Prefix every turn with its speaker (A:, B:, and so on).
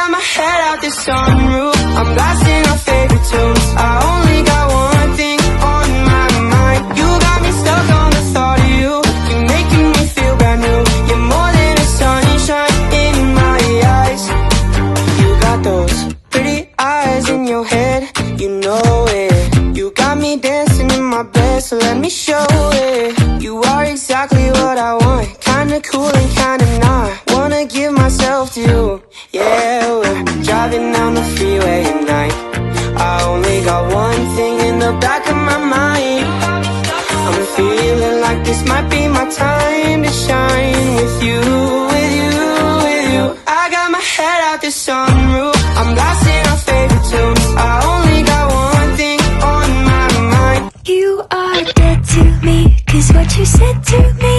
A: got my head out the sunroof, I'm blasting our favorite tunes. I only got one thing on my mind. You got me stuck on the thought of you. You're making me feel brand new. You're more than a sunshine in my eyes. You got those pretty eyes in your head, you know it. You got me dancing in my bed, so let me show it. You are exactly what I want, kinda cool and kinda not. Wanna give myself to you. Yeah, we're driving down the freeway at night. I only got one thing in the back of my mind. I'm feeling like this might be my time to shine with you, with you, with you. I got my head out the sunroof, I'm blasting our favorite tunes. I only got one thing on my mind.
B: You are dead to me, 'cause what you said to me